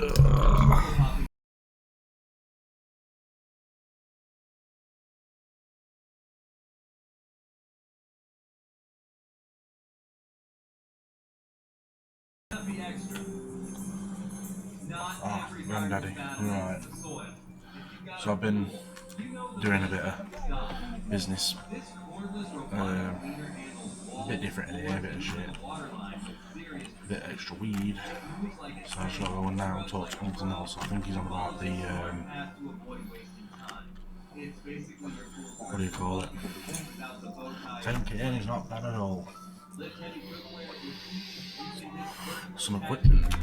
Oh, granddaddy. Right. So I've been doing a bit of business. A bit different in here, a bit of shit. A bit extra weed. So I just gotta go now and talk to something else. I think he's on about the what do you call it? 10k is not bad at all. Some equipment.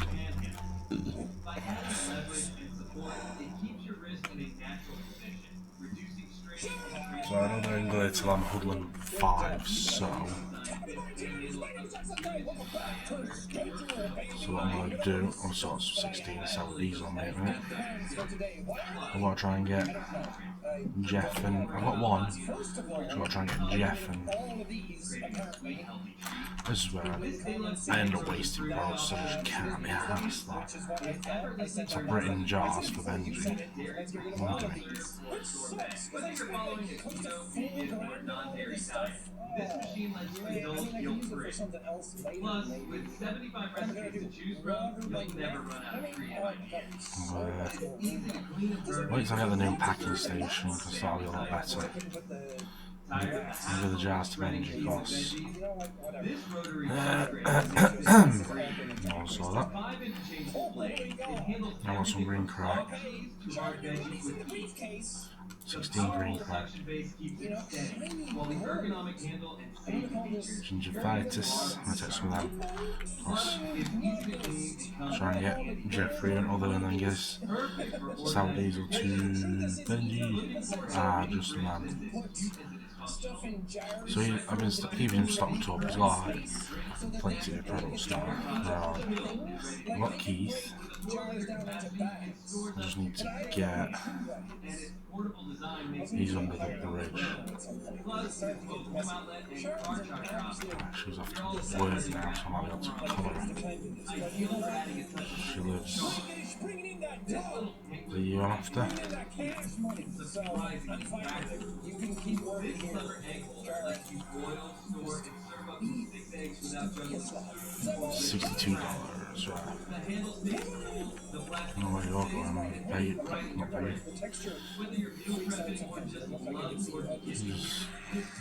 So I know they're in Glade till I'm huddling 5, so what I'm going to do, I'll sort of 16 Saudis on me, right? I'm going to try and get Jeff and, I've got one, so I'm going to try and get Jeff and, this is where I end up wasting products, so I just can't be arsed, like, separating jars for Benji. What am I doing? This machine lets you indulge guilt-free. Plus, with 75 recipes to choose from, you'll never run out of creative ideas. Wait till I get the new packing station, because that'll be a lot better. Maybe the jars to Benji costs. Also that. I want some green crack. 16 green crack. Gingivitis. I'm going to take some of them. Plus, try and get Jeffrey and other, and then get sour diesel to Benji. Just a man. So I've been keeping him stocked up. He's got like plenty of products now. I've got Keith. I just need to get. He's under the bridge. She's off to work now, so I might be able to cover her. She lives. The year after. 62 dollars, right. I don't know where you're going, paid, not paid. Just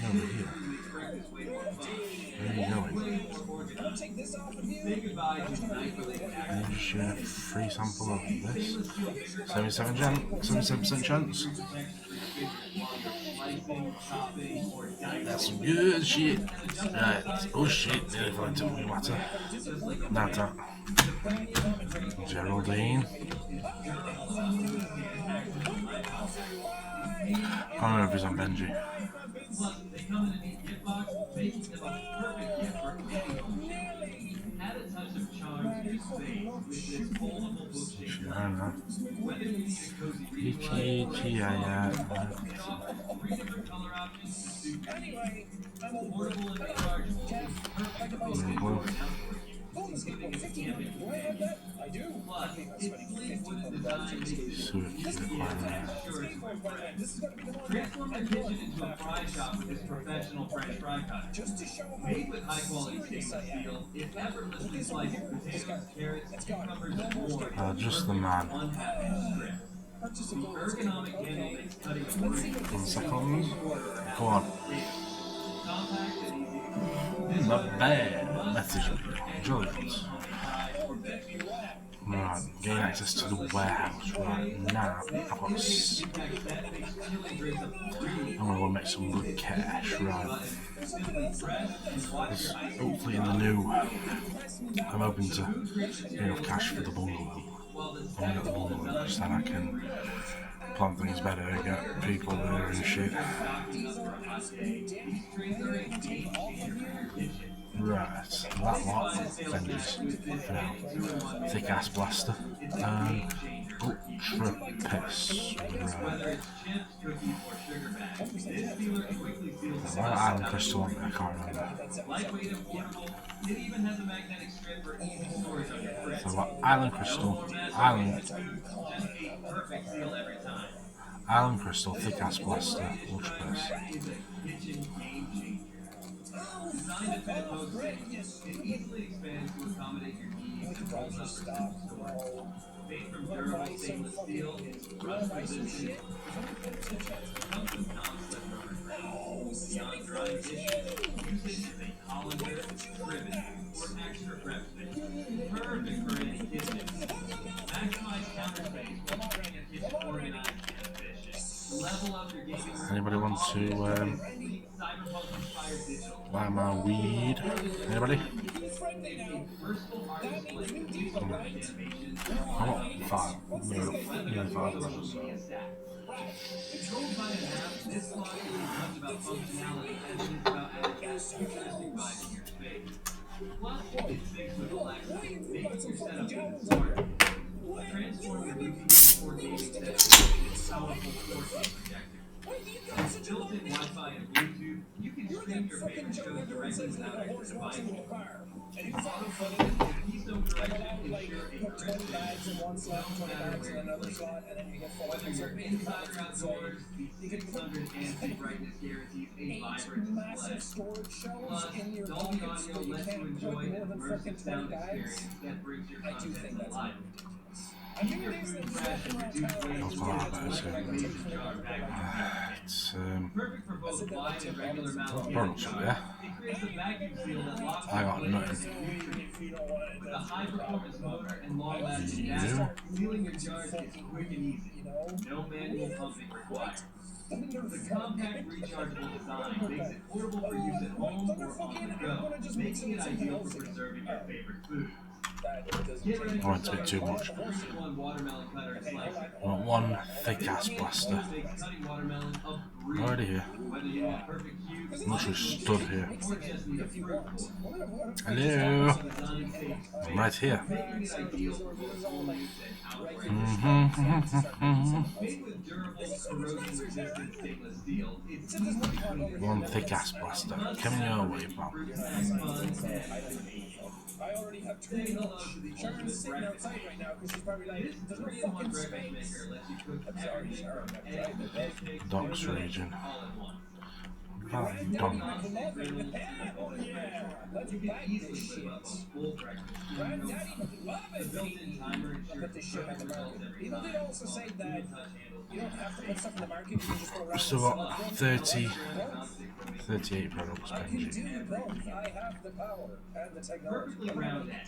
over here. Where are you going? Can you just share a free sample of this? 77% chance? That's some good shit. Right. Oh shit, nearly fell into the water. That. Geraldine. I don't know if he's on Benji. I don't know. Transform your kitchen into a fry shop with this professional French fry cutter. Made with high quality stainless steel, it effortlessly slices potatoes, carrots, cucumbers, and more. Just the man. One second. Go on. Not bad. Message me. Jolly good. Right, gain access to the warehouse right now. I'm gonna go make some good cash, right? Hopefully in the new, I'm hoping to get enough cash for the bungalow. I'm gonna get the bungalow because then I can plan things better, get people there and shit. Right, that lot, Benji's for now. Thick ass blaster. Piss. Whether it's chips, cookies, or sugar bags, this sealer quickly seals the Why Island Crystal on there? I can't remember. lightweight and portable. It even has a magnetic strip for easy storage on your fridge. So what? Island Crystal, Island Just a perfect seal every time. Crystal, thick ass blaster, ultra piss. Is a kitchen game changer. Designed to fit a post it easily expands to accommodate your needs and rolls up for simple storage. Made from durable stainless steel, it's rust resistant. Comes with non-slip rubber grips. Beyond drying dishes, use it as a colander, trivet, or extra prep space. Perfect for any kitchen. Maximize counter space while keeping your kitchen organized and efficient. Level up your gaming room. Anybody want to buy my weed? Anybody? I want 5. Nearly 5 of those. Controlled by an app, this lock is as much about functionality as it is about adding that futuristic vibe in your space. Plus, it syncs with Alexa, making your setup even smarter. Transform your UV or gaming setup into a powerful 4K projector. With built-in Wi-Fi and Bluetooth, you can stream your favorite shows directly without extra devices. Autofocus and keystone correction ensure a crisp image, no matter where you place it. Whether you're inside or outdoors, the 600 AMP brightness guarantees a vibrant display. Plus, Dolby Audio lets you enjoy an immersive sound experience that brings your content to life. Keep your food fresh and reduce waste with mason jar packaging. It's Perfect for both wide and regular mouth products up there. It creates a vacuum seal that locks I got nothing. with a high performance motor and long lasting battery. Sealing your jars is quick and easy. No manual pumping required. The compact rechargeable design makes it portable for use at home or on the go, making it ideal for preserving your favorite foods. Get ready I for went to bit too much. one watermelon cutter and slicer. I want one thick ass blaster. Makes cutting watermelon a breeze. Already here. Whether you want perfect cubes, Literally stood here. or just need a fruit bowl. Hello. I'm right here. Making it ideal for both home use and outdoor Made with durable, corrosion-resistant stainless steel, it's easy to clean. One thick ass blaster. Coming your way, pal. I already have 2 meals. Sharon's sitting outside right now because she's probably like, there's no fucking space. I'm sorry, Sharon. Docks region. Done. Done. Oh yeah, let's bite this shit. Granddaddy would love it. Put this shit on the market. People did also say that you don't have to put stuff in the market. You can just go around. Still got 38 products. I can do both. I have the power and the technology. Perfectly round neck,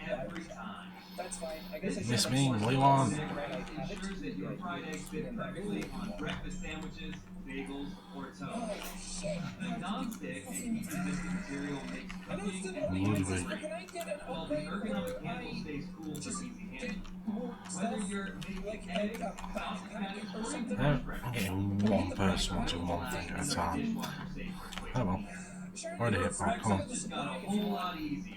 every time. That's fine. I guess I should. Miss me, what do you want? Ensures that your fried eggs fit perfectly on breakfast sandwiches, bagels, or toast. The non-stick and heat-resistant material makes cooking and baking Moving. while the ergonomic handle stays cool for easy handling. Whether you're making eggs, sausage patties, or something I'm getting one person watching one thing at a time. Oh well. Already hit back, come on. Just got a whole lot easier.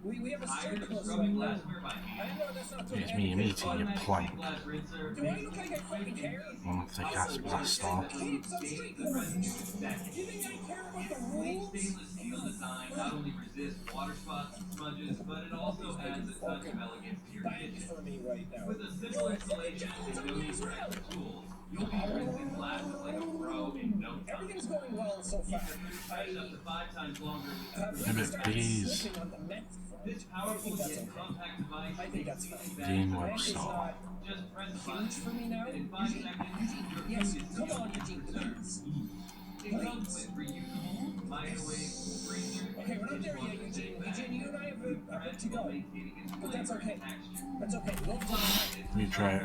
We have a Tired of circle. scrubbing glassware by hand? I know that's not It's me, I'm eating your plank. Glass rinser. Do I look like I fucking care? One thick ass blaster. Keep some street corners. Do you think I care about the rules? Stainless steel design not only resists water spots and smudges, but it also adds a touch of elegance to your Thank kitchen. for me right now. With a simple installation and no need for extra tools, you'll be rinsing glasses like a pro in no time. Everything's going well so Keep far. your food fresh up to 5 times longer with Give it, please. Slipping on the meth front. this powerful yet compact device. I think that's fine. Dean It's Webster. not Just press the huge button, for me now. and in 5 seconds, your food Yes, is come sealed on, and Eugene, preserved. please. It comes with reusable microwave, freezer, Okay, we're not there yet, Eugene. Eugene, you and I have a bit to go. But that's okay. That's okay. We'll Let me try it.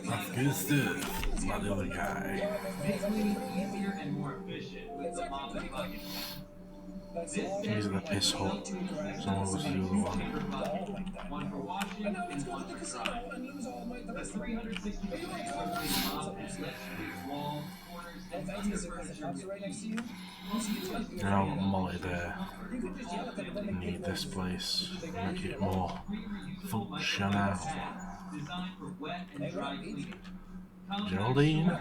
That's good stuff. Not the other guy. Make cleaning easier and more efficient with the mop and bucket. These are the piss hole. Someone was the other one. One for washing and one for drying. The 360 degree rotating mop lets you use walls, corners, No thanks, because the cops are right next to you. You know, Molly there. Need this place. Make it more functional. Designed for wet and dry cleaning. Geraldine?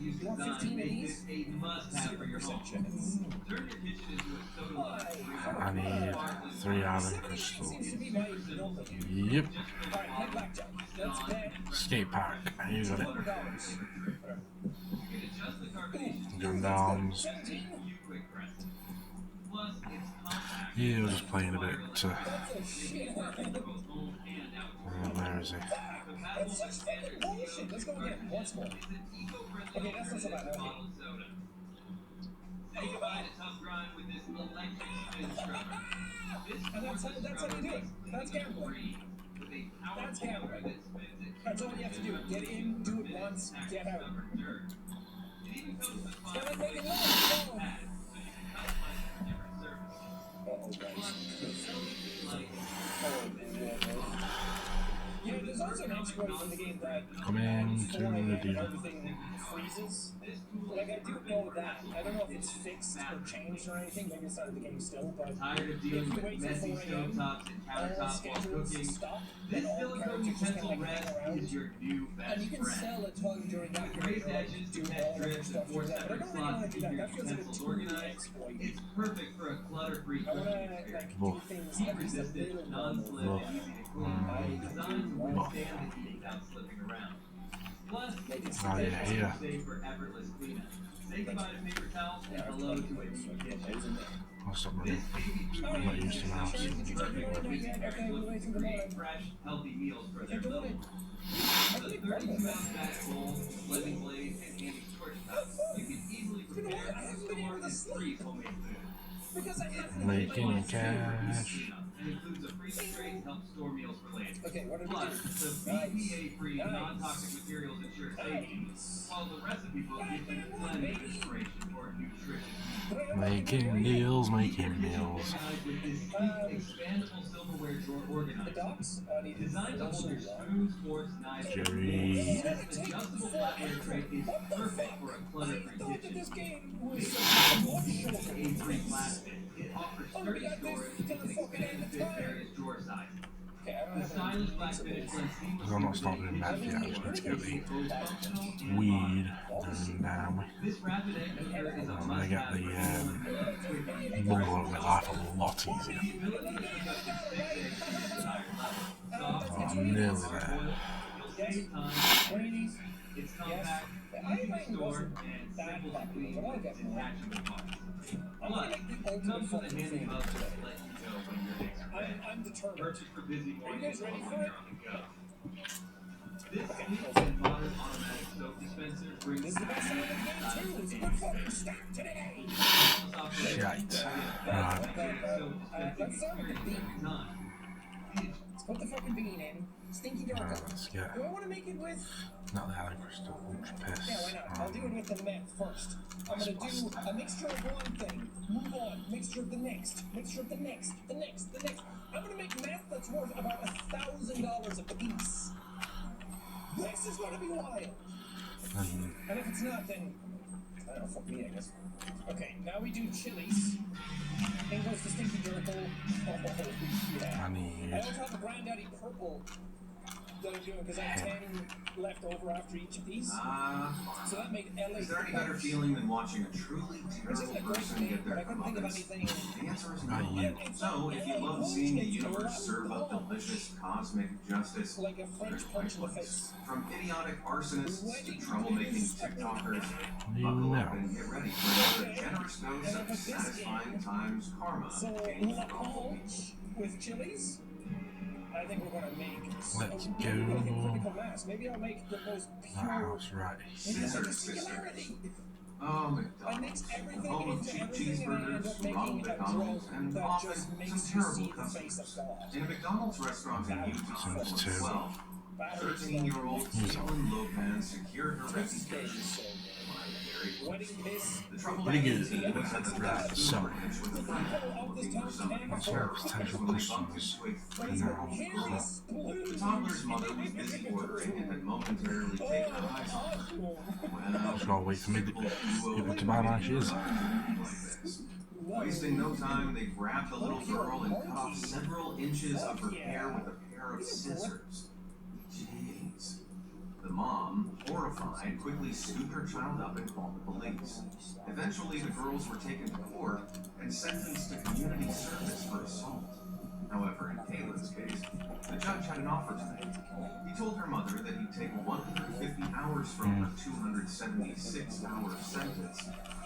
You want 15 of these? It's a must-have for your home. 0% chance. Turn your kitchen into a soda. I need 3 iron crystals. Yep. Alright, play blackjack. Let's bet Skate park. You got it. $200. Going down. Yeah, we're just playing a bit. Where is he? That's such fucking bullshit. Let's go again. Once more. Okay, that's not so bad. Okay. Say goodbye to tough grind with this electric spin scrubber. And that's how you do it. That's gambling. That's gambling. That's all you have to do. Get in, do it once, get out. It's gonna make it long. Uh-oh, guys. Yeah, there's also an exploit in the game that Coming to the deal. everything freezes. Like, I do know that. I don't know if it's fixed or changed or anything. Maybe it's not in the game still, but Tired of if dealing you with wait till messy 4 a.m., stovetops and all countertops while schedules cooking? stop, This and all silicone characters just utensil kind of rest hang around. is your new And best you can friend. sell a ton during that period, Raised or like, edges, do connect all of your drips, and stuff four like that. But I separate don't really want slots to do to keep that. your That feels like a utensils 2D organized. exploit. It's perfect for a clutter-free I want cooking to experience. like do things at least a Resistant, little non-slip, normal. and easy to clean. Designed to withstand the heat without slipping around. Plus, it's Oh, yeah, here. safe for effortless cleanup. Say goodbye to paper towels and hello to a neat kitchen. I'll stop running. I'm not used to mouse. Fresh, healthy meals for their little ones. With a 30-pound fat bowl, living blade, and handy torch top, you can easily prepare store-and-freeze homemade food. Because I haven't Making cash. And includes a freezer tray to help store meals for later. Okay, what did we Plus, do? the BPA-free, non-toxic materials ensure safety, while the recipe book gives you plenty of inspiration for nutrition. Making deals, making meals. With this expandable silverware drawer The organizer. docs needed Designed to hold your screws, forks, knives, and Jerry. this adjustable flatware tray is perfect for a clutter-free thought that kitchen. this game was BPA-free plastic. It offers sturdy storage and can expand to fit various drawer sizes. Okay, I don't The have stylish black finish blends Because I'm not starting in math yet, I just need to get the weed and down. This rapid egg maker is a I'm gonna get must-have. the bungalow of my life a lot easier. Oh, I'm nearly there. It's compact, easy to store, and simple to clean with detachable parts. Plus, it comes with a handy hub to let you know when your eggs are ready. I'm determined. Purchase for busy mornings or ready when for you're it? on the go. This sleek and modern automatic soap dispenser brings This is the best time of the game too. It's a good fucking start today. Shite. Right. Let's start with the bean. Let's put the fucking bean in. Stinky dark. Right, let's get Do I want to make it with? not the Allen Crystal Ultra Piss. Yeah, why not? I'll do it with the meth first. I'm gonna do a mixture of one thing. Move on. Mixture of the next. Mixture of the next. The next. The next. I'm gonna make meth that's worth about $1,000 a piece. This is gonna be wild. And if it's not, then I don't know, fuck me, I guess. Okay, now we do chilies. In goes the stinky durable. Oh, yeah. I need I also have a granddaddy purple that I'm doing because I have 10 left over after each of these. So that made LA. Is there any better feeling than watching a truly Which isn't terrible a great person thing, get but their I couldn't think of comeuppance? anything. The answer is Not no. you. So, if you love seeing the universe serve up delicious cosmic justice, Like a French there's punch in the place. face. From idiotic arsonists to troublemaking TikTokers, You buckle know. up and get ready for another generous dose of satisfying times karma. So, Games La for all. Conch with chilies. I think we're gonna make. Let's maybe we're gonna get go. critical mass. Maybe I'll make the most That pure. house, right. Maybe I'll make a Scissors, singularity. Oh, I mix McDonald's. everything Home of into cheap everything, and I end up cheeseburgers, rotten making a McDonald's, drug and that often just some makes you terrible see the face of customers. God. In a McDonald's restaurant in Utah, Sounds when terrible. 12, 13-year-old Caitlin Lopan secured her This is reputation. so good. My very very wedding kiss. The trouble Pretty good. was at the fast So, food ranch with a friend looking for somebody that's to all terrorize potential when they bumped customers. into a And now, The toddler's mother was busy ordering and had momentarily taken her eyes off her. Well, I've got to wait for me to people to buy my shoes. Wasting no time, they grabbed the little girl and cut off several inches of her hair with a pair of scissors. Jeez. The mom, horrified, quickly scooped her child up and called the police. Eventually, the girls were taken to court and sentenced to community service for assault. However, in Kaylin's case, the judge had an offer to make. He told her mother that he'd take 150 hours from her 276-hour sentence,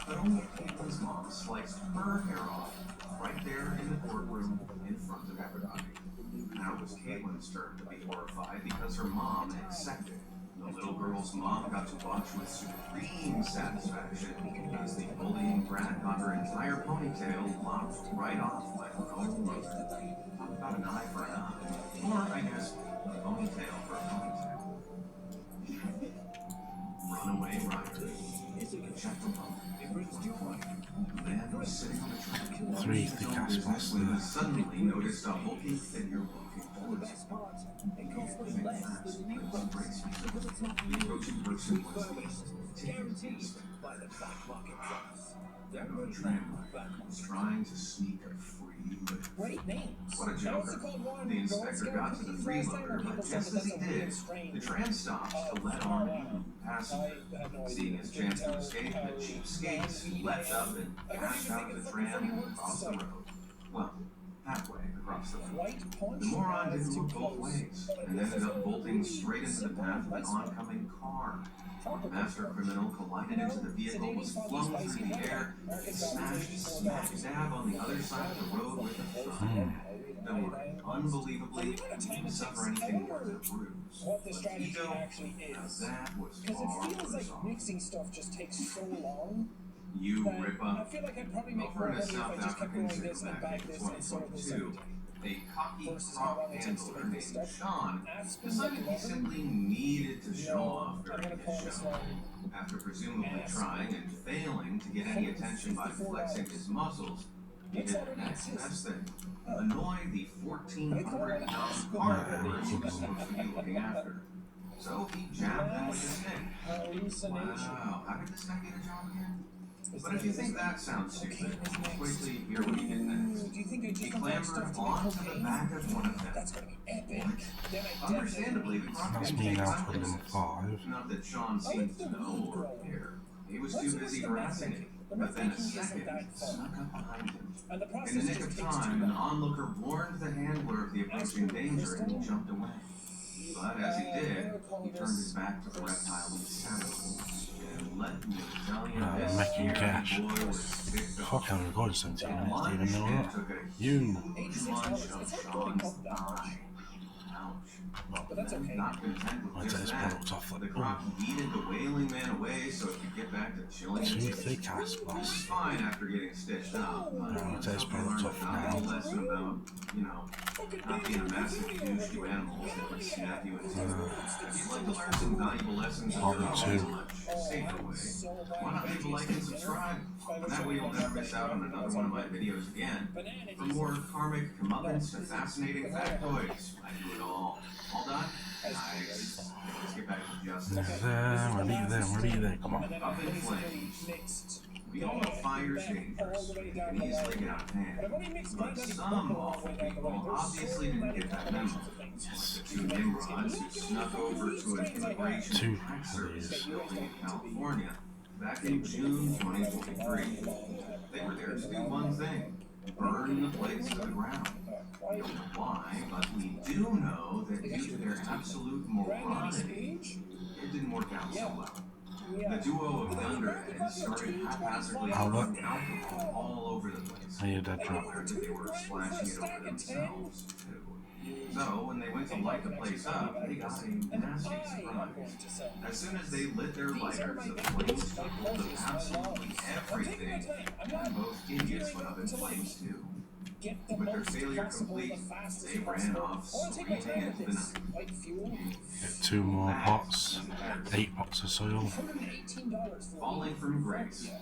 but only Kaylin's mom sliced her hair off right there in the courtroom in front of everybody. Now it was Kaylin's turn to be horrified because her mom accepted. The little girl's mom got to watch with supreme satisfaction as the bullying brat got her entire ponytail lopped right off by her own mother. Talk about an eye for an eye. Or, I guess, a ponytail for a ponytail. Runaway rider. Check the phone. The man was sitting on the track. 3 thick ass When he bastard. suddenly noticed a hulking figure walking towards him. The approaching person was the ticket By the back market price. the tramway was trying to sneak a freeloader. Great names. What a joker. The inspector got to the freeloader, but just as he did, the tram stopped to let on new passengers. Seeing his chance to escape, the cheapskates leapt up and dashed out of the tram and across the road. Well, halfway across the road. The moron didn't look both ways and ended up bolting straight into the path of an oncoming car. The master criminal collided into the vehicle, was flung through the air, and smashed smack dab on the other side of the road with a truck. Don't worry, unbelievably, he didn't suffer anything more than a bruise. What the But strategy ego, actually now is. that was Because far it feels worse like off. mixing stuff just takes so long. You that rip I up. feel like I'd probably make Over more in a money if South I just kept African going this and back back in this and sold this 2022, everything. a cocky Versus how prop long it takes to handler make named this stuff. Sean I've spent decided like he 11. simply needed to show off I'm during gonna his call this show. one. After presumably trying and failing to get any attention by flexing his muscles, he did the next best thing. Annoy the 1,400-pound car he was supposed to be looking after. So he jabbed them with a stick. Hallucination. Wow, how did this guy get a job again? But if you think that sounds stupid, wait till you hear what he did next. Do you think I He just don't have clambered stuff to onto make the cocaine? back of one of them. That's gonna be epic. Then I Understandably, the crowd That's didn't me take now his putting eyes. 5. Not that Sean seemed to know or care. He was too busy harassing him. But then a second snuck up behind him. And the In process the nick just of takes time, too an long. onlooker warned the handler of the approaching danger and he jumped away. But as he did, he turned his back to the reptile with savage. And let me tell you, this making scary cash. boy was ticked off. Fuck, I'm recording 17 minutes, Lunge even know and that. took a You. huge lunge of Sean's thigh. Ouch. But that's okay. Not content I'll with take just this that, product off the like croc yeeted the wailing man away so it could get back to chilling. 2 his thick ass He was bastard. fine after getting stitched up, but Yeah, I'll take this he product learned off a valuable now. lesson about, not being a massive douche to animals that would snap you in two. If you'd like to learn some valuable lessons in Probably your two. own much safer way, why not leave a like and subscribe? That way you'll never miss out on another one of my videos again. For more karmic comeuppance to fascinating factoids, I do it all. All done? Nice. Let's get back to justice. Ready there, come on. Up in flames. We all know fire's dangerous. It can easily get out of hand. But some awful people obviously didn't get that memo. Like the 2 Nimrods who snuck over to an immigration Two tax of service these. building in California back in June 2023. They were there to do one thing: burn the place to the ground. We don't know why, but we do know that due to their absolute morality, it didn't work out so well. The duo of thunderheads started haphazardly Albert. throwing alcohol all over the place. Are you dead drop? Apparently they were splashing it over themselves, too. So, when they went to light the place up, they got a nasty surprise. As soon as they lit their lighters, the flames took hold of absolutely everything, and both idiots went up in flames, too. get the With their most failure possible, the complete, fastest they ran possible, off or take screaming advantage into of the this, night. like fuel. Get 2 more pots, 8 pots of soil, $118 for Falling from grace. Yeah.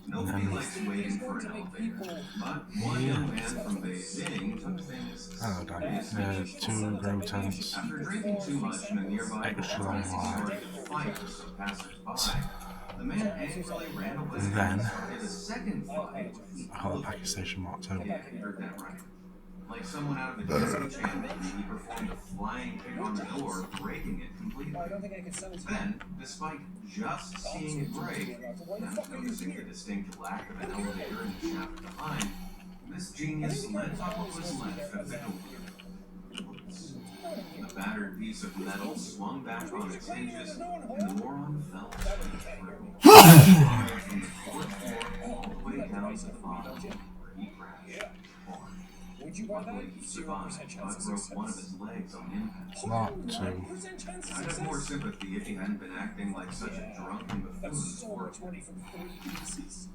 Nobody And then- likes waiting for an elevator, but one young man from Beijing took things oh damn, seriously. 2 grow tents, After drinking too much in a nearby extra bar, long he line. started to fight with some passers-by. The man angrily ran away And then- and started a second fight with the I call it elevator. Packet Station Mark 2. Yeah, you heard that right. Like someone out of a Disney Channel, he performed a flying kick on the door, breaking it completely. I don't think I can sell it to Then, despite just seeing it break, and noticing the distinct lack of an elevator in the shaft behind, this genius leant on what was left of the door. Whoops. The battered piece of metal swung back on its hinges, and the moron fell through. From the fourth floor all the way down to the bottom, where he crashed. Would you buy that? Luckily, he 0% survived, chance but of broke success. one of his legs on impact. Mark 2. 1% chance of I'd success. have more sympathy if he hadn't been acting like such a drunken buffoon That's so for much money from 3 pieces.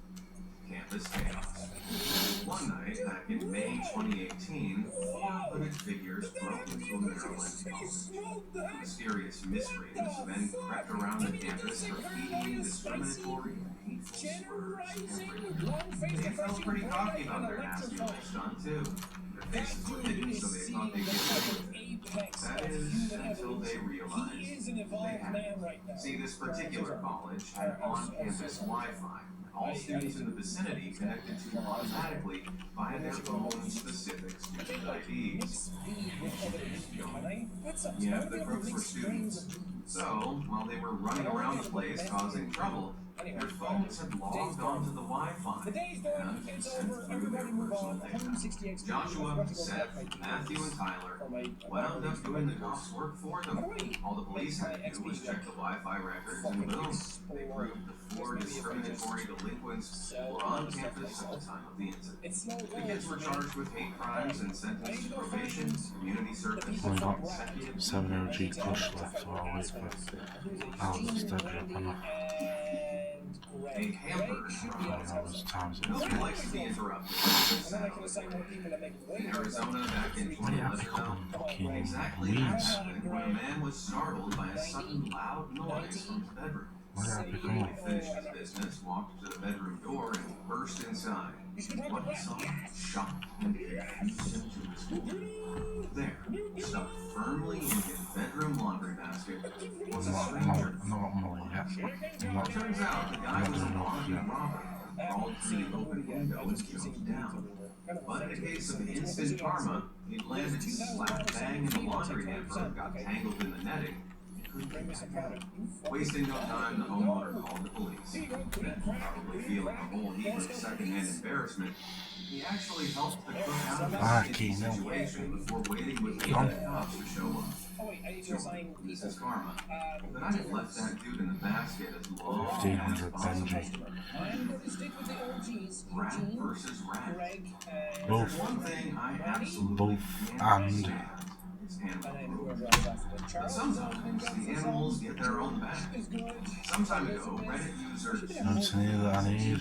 campus chaos. One night, back in May 2018, 4 hooded figures broke into a Maryland college. Mysterious miscreants then crept around the campus, graffitiing discriminatory and hateful slurs everywhere. They felt pretty cocky about their nasty little stunt, too. Their faces were hidden, so they thought they'd get away with it. That is, until they realized they hadn't. See, this particular college had on-campus Wi-Fi. All students in the vicinity connected to automatically via their own specific student IDs. Yeah, the crooks were students. So, while they were running around the place causing trouble, their phones had logged onto the Wi-Fi and sent through their personal data. Joshua, Seth, Matthew, and Tyler wound up doing the cops' work for them. All the police had to do was check the Wi-Fi records, and boom, they proved the 4 discriminatory delinquents were on campus at the time of the incident. The kids were charged with hate crimes and sentenced to probation, community service, Only got consecutive 7 OG push left, so I'll wait for Alice to drop on a hampered hours times it. Nobody likes to be interrupted. In Arizona, back in Why did I 2011, pick up fucking exactly weeds? that happened when a man was startled by a sudden loud noise from his bedroom. Why did I pick He them up? finished his business, walked to the bedroom door, and burst inside. What he saw shocked and confused him to his core. There, stuck firmly in his bedroom laundry basket, was a stranger. I'm not on Molly yet. I'm not. Turns out the guy was a wannabe robber, crawled through the open window and jumped down. But in a case of instant karma, he landed slap bang in the laundry hamper, got tangled in the netting, and couldn't get back out. Wasting no time, the homeowner called the police. Then, probably feeling a whole heap of secondhand embarrassment, he actually helped the cook out of the sticky situation before waiting with the cops to show up. This is karma. But I'd have left that dude in the basket as long as 1500 possible. Benji. Rat versus rat. Both. There's one thing I absolutely Both can't and. stand. It's animal cruelty. But sometimes the animals get their own back. Some time ago, Reddit user Notes in here that I need.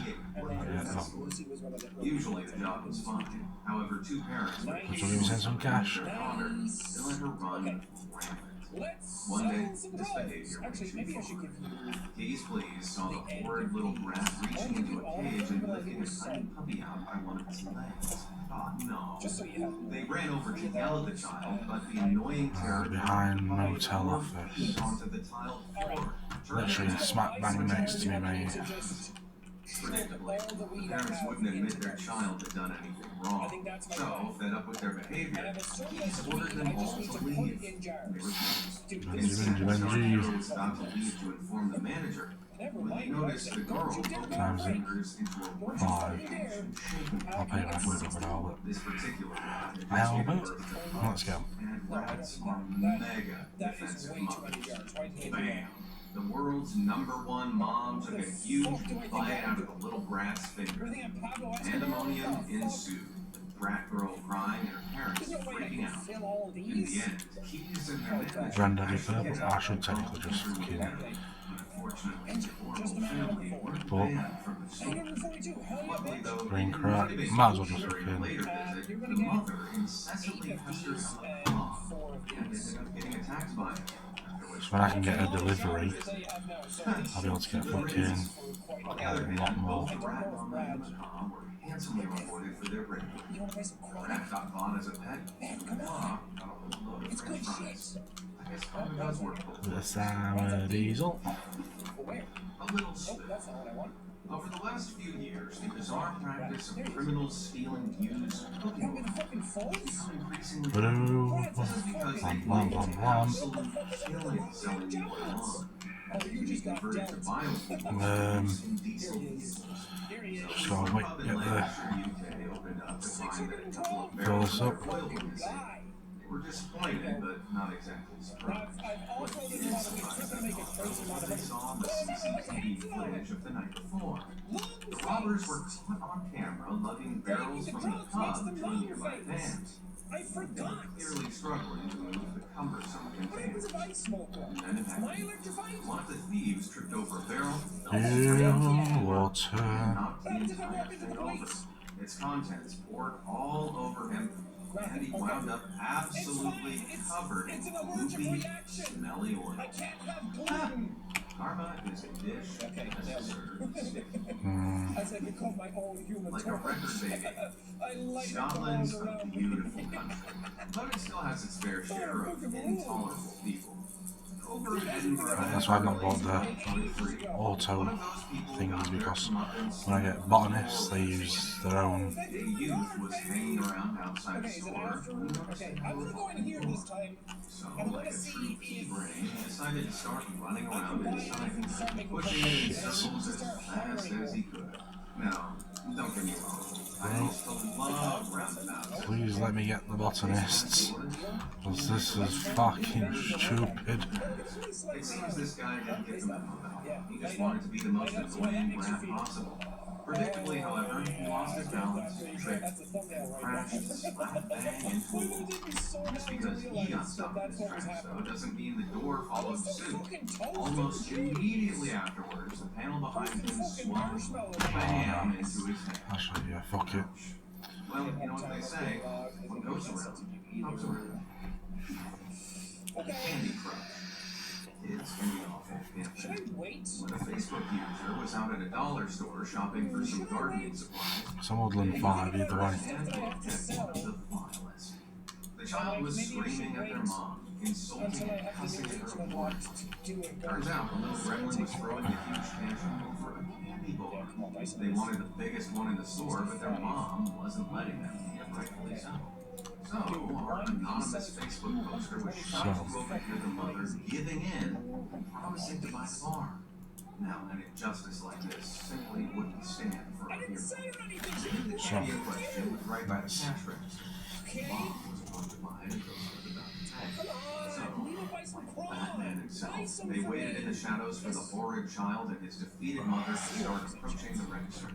usually the job was fine. However, 2 parents would Would you send some cash? their daughter and let her run rampant. One day, this behavior went too far. Keys Please saw the horrid little rat reaching into a cage and lifting a tiny puppy out by one of its legs. Oh no. They ran over to yell at the child, but the annoying terror behind motel office. onto the tiled floor. Literally smack bang next to me, mate. Predictably, the parents wouldn't admit their child had done anything wrong. So, fed up with their behavior, Keys ordered them all to leave. They refused. Instead, Joshua was about to leave to inform the manager when he noticed the girl poking her fingers into a brush 5. and shaking I'll pay back with it for Albert. this particular rat Albert? Let's go. and rats are mega defensive mothers. Bam! The world's #1 mom took a huge bite out of the little brat's finger. Pandemonium ensued. The brat girl crying and her parents freaking out. In the end, Keys and her manager Granddaddy Purple. I should technically just fucking Unfortunately, the horrible family weren't banned from the store. Luckily, though, green they crack. didn't Might as well just during a fucking. later visit, the mother incessantly pestered on the mom and ended up getting attacked by it. So when I can get a delivery, I'll be able to get fucking a lot more. Rat Mama and the Macaw were handsomely rewarded for their bravery. The rat got bought as a pet, and the Macaw got a whole load of French fries. I guess karma does work both The ways. sour diesel. A little spit. Over the last few years, the bizarre practice of criminals stealing used cooking oil has become increasingly common. This is because they believe it's an absolute killing selling the oil on, and it can be converted to biofuel used in diesel vehicles. So I'll wait, Pub in get the Lancashire, UK opened up to find that a couple of fill barrels this of up. their oil were missing. They were disappointed, but not exactly surprised. What did surprise them was what they saw on the CCTV footage of the night before. The robbers were caught on camera lugging barrels from the pub to nearby vans. I They were forgot. clearly struggling to move the cumbersome containers. And then it happened. One of the thieves tripped over a barrel, fell straight out the Pure floor, water. and knocked the entire thing over. Its contents poured all over him, and he wound up absolutely covered in gloopy, smelly oil. I can't have gluten. Karma is a dish that is served sticky. As I become my own human Like a record baby. I light Scotland's up a around. beautiful country, but it still has its fair share of intolerable people. Over in Edinburgh, That's why I've not bought the 23, auto one of those people things, got their because comeuppance when I get botanists, they use their own. A youth was hanging around outside the store. I'm gonna go in here this time. So, like a true pea brain, he decided to start running around inside, pushing it in circles as fast as he could. Now, don't get me wrong, I used to love roundabouts. Please let me get the botanists, because this is fucking stupid. It seems this guy didn't get the memo though. He just wanted to be the most annoying rat possible. Predictably, however, he lost his balance, tripped, and crashed slap bang into a wall. Just because he got stopped in his tracks, though, doesn't mean the door followed suit. Almost immediately afterwards, the panel behind him swung bam into his head. Actually, yeah, fuck it. Well, you know what they say, what goes around, comes around. Candy Crush. Kids can be awful, can't Should they? I wait? When a Facebook user was out at a dollar store shopping for some gardening supplies, Some Woodland 5 either way. and looked at one of the vilest. The child was screaming at their mom, insulting and cussing at her more. Turns out the little gremlin was throwing a huge tantrum over a candy bar. They wanted the biggest one in the store, but their mom wasn't letting them, and rightfully so. So, our anonymous Facebook poster was shocked to overhear the mother giving in, promising to buy the bar. Now, an injustice like this simply wouldn't stand for a hero. The candy in question was right by the cash register. Mom was about to buy it and goes to the back. So, like Batman himself, they waited in the shadows for the horrid child and his defeated mother to start approaching the register.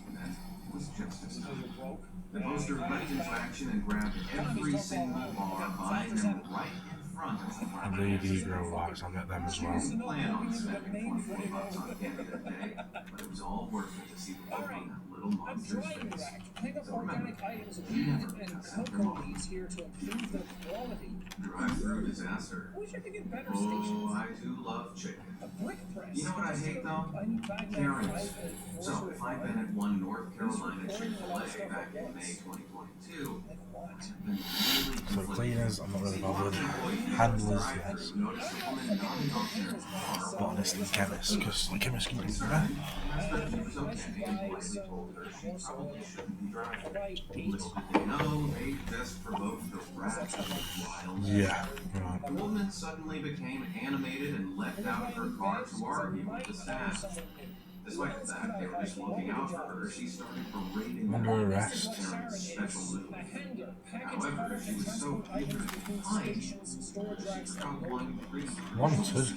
And then it was justice time. The poster leapt into action and grabbed every single bar, buying them right in front of the And the grow lights, I'll get them as She well. didn't plan on spending $24 on candy that day, but it was all worth it to see the look on that little I'm monster's trying to face. pick up So remember, organic items of you wheat never and accept your cocoa mom. beans here to improve their quality. Drive-through disaster. I wish I could get better Oh, stations. I do love chicken. A brick press. You know what I hate though? I need bag Karens. So if I've been at one North Carolina Chick-fil-A back in May 2022, I've been really So conflicted. cleaners, I'm not really bothered. Handlers, yes. Botanist and chemist, because the chemist can do that. Yeah, right. The woman suddenly became animated and leapt out of her car to argue with the staff. Despite the fact they were just looking out for her, she started berating them Under arrest. during a special move. However, she was so eager to find, she took out one pretty Wanted.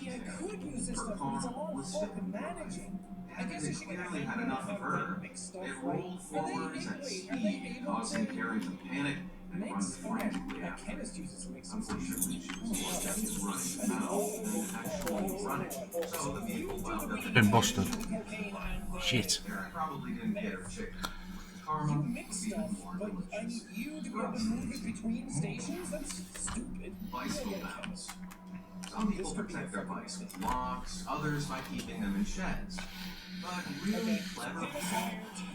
Her car was still managing. And they clearly had enough of her. It rolled forwards at speed, causing Karen to panic and run frantically after it. Unfortunately, she was more adept at running the mouth than actually running, so the vehicle wound up in Been busted. Shit. Karen probably didn't get her chicken. Karma was even more delicious. Bicycle mounts. Some people protect their bikes with locks, others by keeping them in sheds. But really clever people,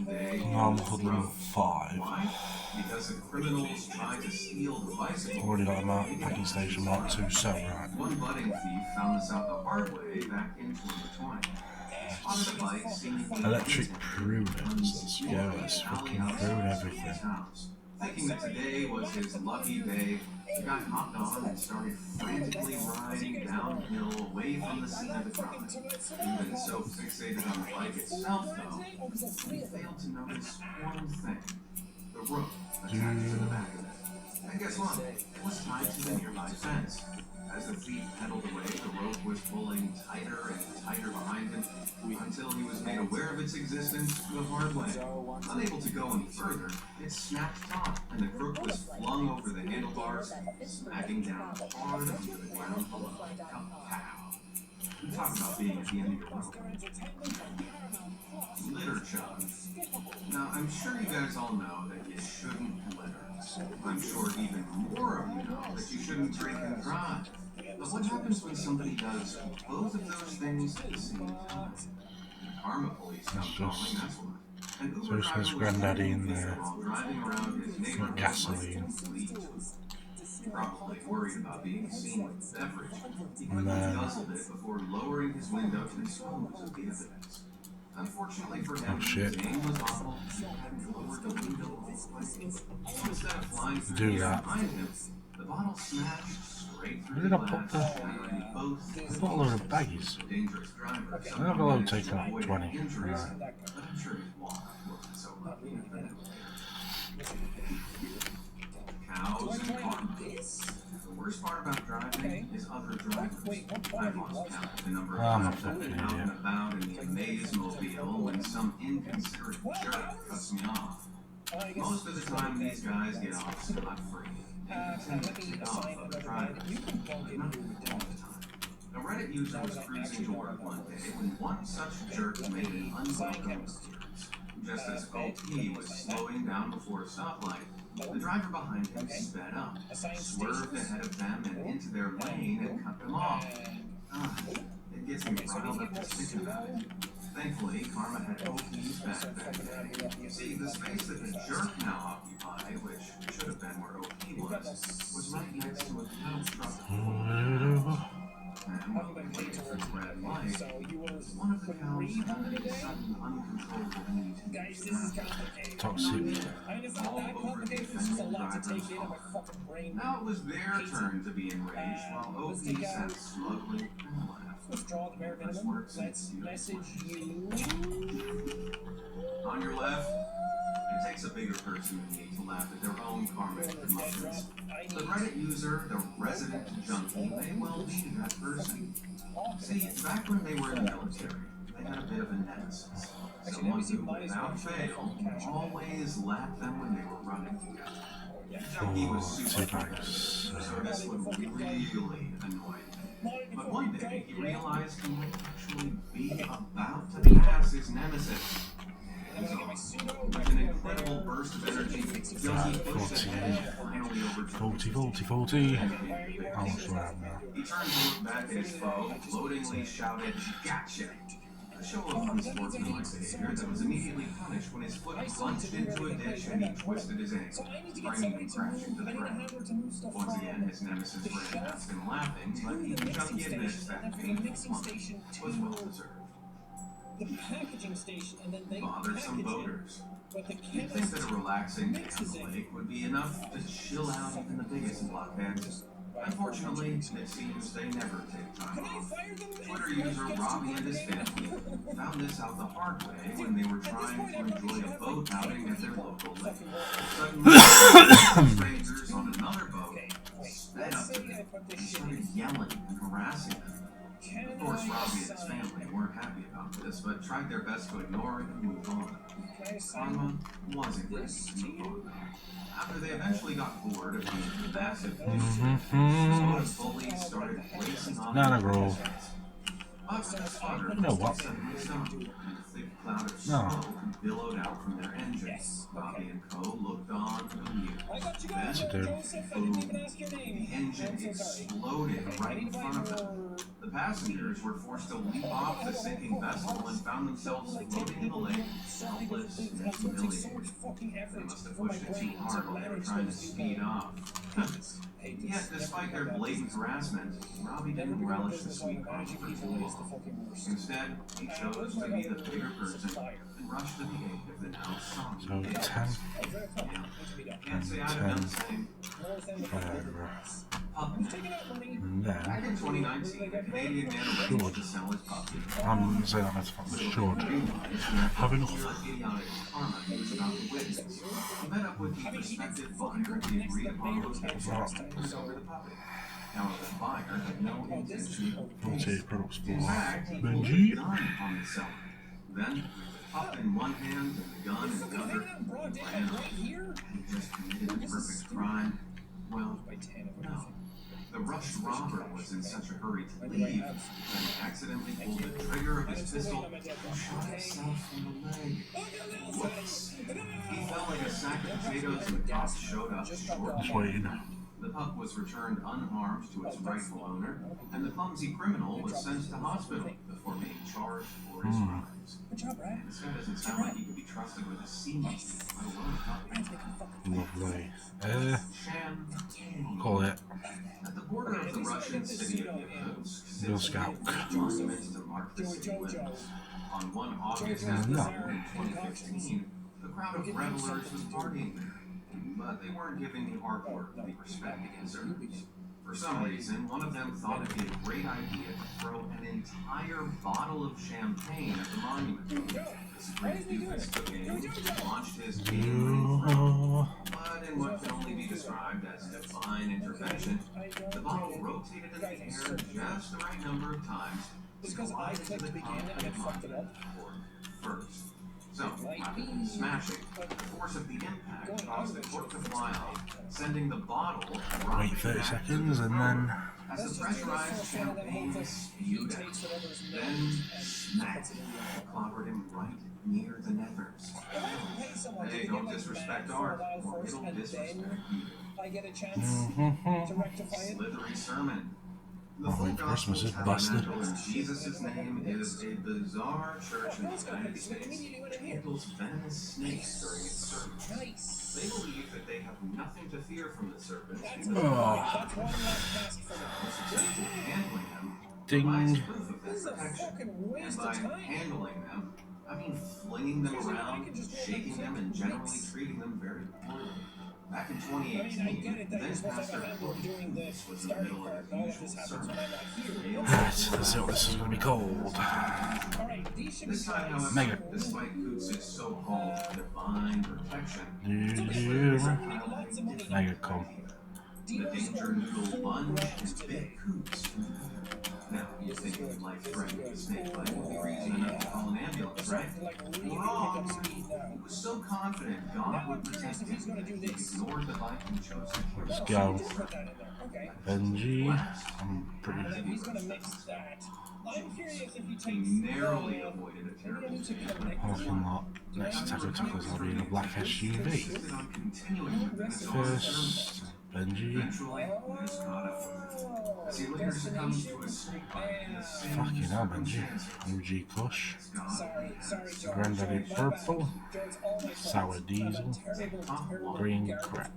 they I'm hoodlum 5. Why? Because if criminals try to steal the bicycle, Already got a packing station Mark 2 cell, right? one budding thief found this out the hard way back in 2020. Spotted a bike seemingly Electric pruners. Let's go. Let's fucking prune everything. Thinking that today was his lucky day, the guy hopped on and started frantically riding downhill away from the scene of the crime. Even so fixated on the bike itself, though, he failed to notice one thing: the rope attached to the back of it. And guess what? It was tied to the nearby fence. As the thief pedaled away, the rope was pulling tighter and tighter behind him until he was made aware of its existence the hard way. Unable to go any further, it snapped taut, and the crook was flung over the handlebars, smacking down hard onto the ground below. Kapow! Talk about being at the end of your rope. Litter chug. Now, I'm sure you guys all know that you shouldn't litter. I'm sure even more of you know that you shouldn't drink and drive. But what happens when somebody does both of those things at the same time? The karma police come calling, that's what. An Uber So driver it's was granddaddy in there there. while driving around his neighborhood Gasoline. probably worried about being seen with the beverage. He quickly guzzled it before lowering his window to dispose of the evidence. Unfortunately for him, Oh, shit. his aim was awful. He hadn't lowered the window all the way. So instead of flying through Do the air that. behind him, the bottle smashed straight through Where the did I glass, put the- shattering both. I've got a load of baggies. The dangerous driver I have a load taken up 20. injuries, Right. but I'm sure his walk wasn't so lucky. Cows and karma. The worst part about driving is other drivers. I've lost count of the number of I'm a times I've been fucking out and idiot. about in the Amaze-mobile when some inconsiderate jerk cuts me off. Most of the time, these guys get off scot-free and tend to tick off other drivers, but not all the time. A Reddit user was cruising to work one day when one such jerk made an unwelcome appearance. Just as OP was slowing down before a stoplight, the driver behind him sped up, swerved ahead of them and into their lane and cut them off. It gets me riled up just thinking about it. Thankfully, Karma had OP's back that day. See, the space that the jerk now occupied, which should have been where OP was right next to a tow truck. And while they waited for the red light, one of the cows had a sudden uncontrollable need to use the bathroom. Toxic. All over the offending driver's car. Now it was their turn to be enraged while OP sat slowly and laughed. Withdraw the bare Let's minimum. work some Let's serious message work. you. On your left, it takes a bigger person than me to laugh at their own karmic comeuppance. The Reddit user, the resident junkie, may well be that person. See, back when they were in the military, they had a bit of a nemesis. Someone who, without fail, always lapped them when they were running together. The junkie was super friendly, so this would really annoy him. But one day, he realized he might actually be about to pass his nemesis. With an incredible burst of energy, Junkie pushed ahead and finally overtook 40. How much do I have now? He turned to look back at his foe, gloatingly shouted, "Gotcha!" A show of unsportsmanlike behavior that was immediately punished when his foot plunged into a ditch and he twisted his ankle, bringing him crashing to the ground. Once again, his nemesis ran past him laughing, but even Junkie admits that painful punishment was well deserved. The packaging station, and then they Bothersome package voters. it, but the You'd think that a relaxing day on mixes the it. lake would be enough to chill out even the biggest blockheads. Unfortunately, it seems they never take time Can I off. fire them? Twitter user Robbie and his family found this out the hard way when they were trying to enjoy a boat outing at their local lake. Suddenly, strangers on another boat sped up to them and started yelling and harassing them. Of course, Robbie and his family weren't happy about this, but tried their best to ignore it and move on. Karma wasn't ready to move on. After they eventually got bored of being massive nuisance, bullies started racing off Nana Grove. You know what? Suddenly stopped, and a thick cloud of smoke billowed out from their engines. Robbie and Co. looked on amused. Then, boom, the engine exploded right in front of them. The passengers were forced to leap off the sinking vessel and found themselves floating in the lake, helpless and humiliated. They must have pushed it too hard while they were trying to speed off. Yet, despite their blatant harassment, Robbie didn't relish the sweet coffee for too long. Instead, he chose to be the bigger person and rushed to the aid of the now So zombie. 10 Can't say I'd have done the same. and Back then in 2019, a Canadian man arranged to sell his puppy. I'm saying that meant the should have enough. Idiotic karma he was about to witness. He met up with the prospective buyer and the agreed upon location to sell the puppy. However, the buyer had no intention. 48 products for In fact, he pulled a Benji. gun on the seller. Then, with the pup in one hand and the gun in the other, he ran off. Had he just committed the perfect crime? Well, no. The rushed robber was in such a hurry to leave that he accidentally pulled the trigger of his pistol and shot himself in the leg. Whoops. He felt like a sack of potatoes and the cops showed up short. Just waiting. The pup was returned unharmed to its rightful owner, and the clumsy criminal was sent to hospital before being charged for his crimes. And this guy doesn't sound like he could be trusted with a sea monkey, let alone a puppy. Lovely. Champagne. Call it At the border of the Russian city of Yakutsk Girl sits Scout. a monument to mark the city limits. On one August afternoon in 2015, the crowd of revelers was partying there. But they weren't giving the artwork the respect it deserves. For some reason, one of them thought it'd be a great idea to throw an entire bottle of champagne at the monument. This great doofus took aim, launched his game, but in what can only be described as divine intervention, the bottle rotated in the air just the right number of times to collide into the concrete monument first. So, rather than smashing, the force of the impact caused the cork to fly off, sending the bottle wait 30 seconds and then as the pressurized champagne spewed out. Then, smack, clobbered him right near the nethers. Hey, don't disrespect art, or it'll disrespect you. I get a chance to rectify it. Slithery sermon. The Oh, full wait, gospel Christmas is busted. tabernacle in Jesus' name is a bizarre church in the United States which handles venomous snakes during its service. They believe that they have nothing to fear from the serpents because the That's one last task for them. successful handling them Ding. provides proof of This is that a protection. fucking And waste by of time. handling them, I mean flinging them around, shaking them, and generally treating them very poorly. Back in 2018, I get it that you're then supposed to Pastor have a handle doing the was in the starting middle part. of All the of this usual happens when sermon. I'm not here. Alright, let's see what this is going to be called. Alright, these should be This time, guys. however, Mega. despite Coots' so-called divine protection, Mega com. the danger noodle lunge and bit Coots. Now, you think it was life-threatening to snake bite would be reason enough to call an ambulance, right? Wrong. He was so confident God would protect him that he ignored the bite and chose to kill Let's himself. go. Put that in there. Okay. Benji. I'm And then pretty. he's gonna mix that. I'm curious if he He takes narrowly avoided a terrible fate. Parking lot. Next tackle tackles will be in a black SUV. Insisted on continuing with his own sermon. First, Benji. Eventually, Liz caught up with him. As he later succumbs to a snake bite in the same Fucking hell, Benji. OG Kush. Granddaddy Purple. Sour Diesel. Green Crack.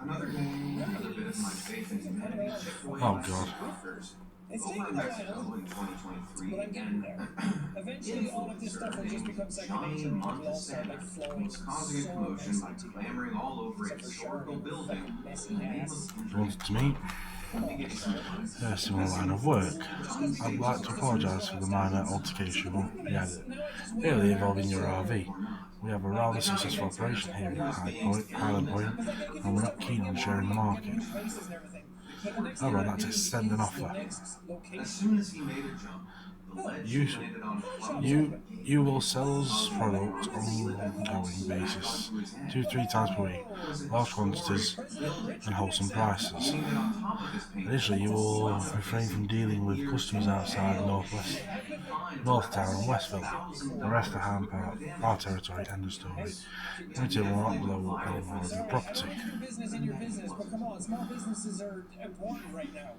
Another game, another bit of my faith in humanity chipped away Oh, by God. scooters. It's Over taken in a Mexico while, in 2023, but I'm getting there. Eventually, all of this stuff will just become second Johnny nature and we'll all start Montesano like flowing was causing a so commotion by nicely together. clamoring all over a Except for historical Charlotte, building fucking messy in the name ass. of Wanted to meet. Let me give you some advice. First in my line of work. I'd like to apologise for the minor altercation we had earlier involving your RV. We have a rather successful operation here in Highland Point, and we're not keen on sharing the market. Places and everything. The Oh, well, that's extend an offer. As soon as he made a jump, the ledge landed on You will sell us products on an ongoing basis, 2-3 times per week, large quantities and wholesome prices. Additionally, you will refrain from dealing with customers outside North Town and Westville. The rest are our territory, end of story. Limited will not blow up any more of your property. Do business in your business, but come on, small businesses are important right now.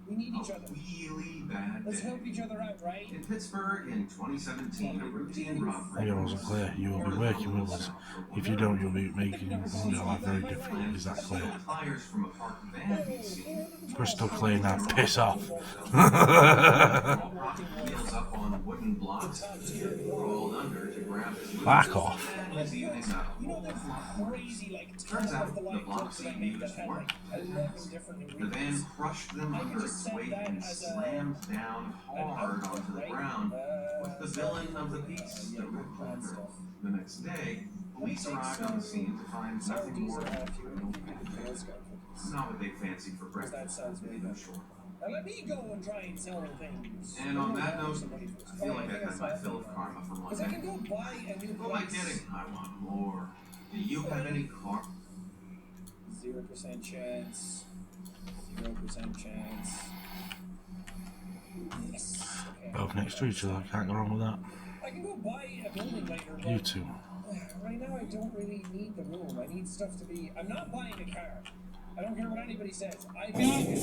We need each other. Really bad Let's day. help each other out, right? In Pittsburgh in 2017, a routine robbery. Maybe I wasn't clear. You will be working with us. If you don't, you'll be making your life very difficult. Is that clear? Tires from a parked van be seen. Crystal clear now. Piss off. Rocket wheels up on wooden blocks, rolled under to grab his Back off. and his evening out. You know those crazy, like, Turns out the top-of-the-line blocks books that I he made used that had, weren't like, 11 different The ingredients? van crushed them under its weight and slammed down hard onto the ground with the villain of the piece, the Rip Hunter. The next day, police arrived on the scene to find nothing more than a criminal package. Not what they fancied for breakfast, to be sure. Now let me go and try and sell things. And on that note, I feel like I've had my fill of karma for one Because I can day. go buy a new Who am I place. kidding? I want more. Do you have any car? 0% chance. 0% chance. Yes. Okay. Both next to each other. Can't go wrong with that. I can go buy a building later. But You two. right now, I don't really need the room. I need stuff to be. I'm not buying a car. I don't care what anybody says. I think You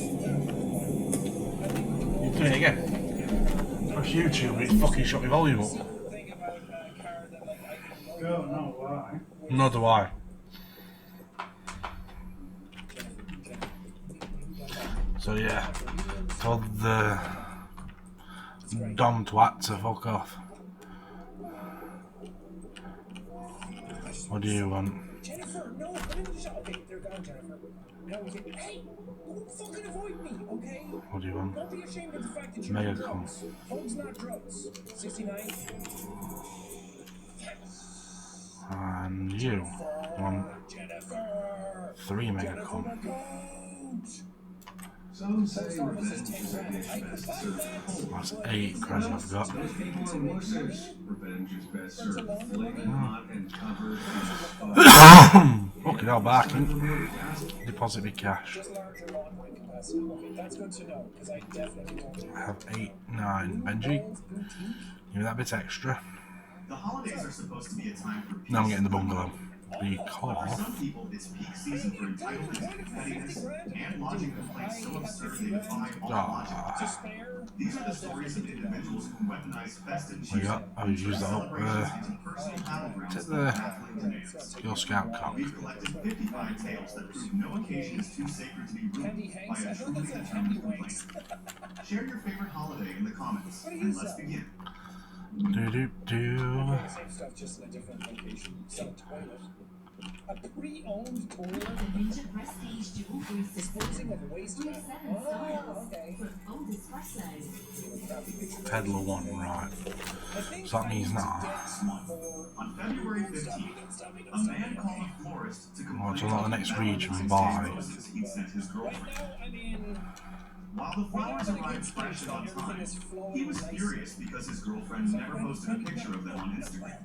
doing it again? That's YouTube. It's fucking shut my volume up. thing about a car that like I can Don't know why. Nor do I. So yeah, told the dumb twat to fuck off. What do you want? Jennifer, no, okay, they're gone, Jennifer. No, hey, don't fucking avoid me, okay? What do you want? Don't be ashamed of the fact that you're Mega on con. drugs. Home's not drugs. 69. And you want Jennifer! 3 mega con. Some say revenge is a dish best served cold. That's 8 grand I've got. Most people are wussers. Revenge is best served flaming hot and covered in Fucking hell, barking. Deposit me cash. Just larger laundering capacity. Okay, that's good to know, because I definitely don't. I have 8, 9. Benji, give me that bit extra. The holidays are supposed to be a time for peace. Now I'm getting the bungalow. For Because some people, it's peak season for entitlement, pettiness, and lodging complaints so absurd they defy all logic. To spare? These are the stories of individuals who weaponize festive we season got, I'll use that up. celebrations into personal Take battlegrounds the of baffling demands. Girl Scout cop. We've collected 55 tales that prove no occasion is too sacred to be Candy ruined by Hanks? a I thought truly that's a determined Candy Wanks. complaint. Share your favorite holiday in the comments, What and is let's that? Do begin. The same stuff, just in a different location. So, toilet. A pre-owned toilet? Major prestige dual brew Disposing of waste. We have 7 styles Okay. for old espresso. Peddler 1, right. I think So that means now. On February 15th, a man called a florist to complain Well, so not the next about region, the buy. roses he'd sent his Right girlfriend. now, I mean, While the flowers arrived fresh and on time, he was furious because his girlfriend never posted a picture of them on Instagram.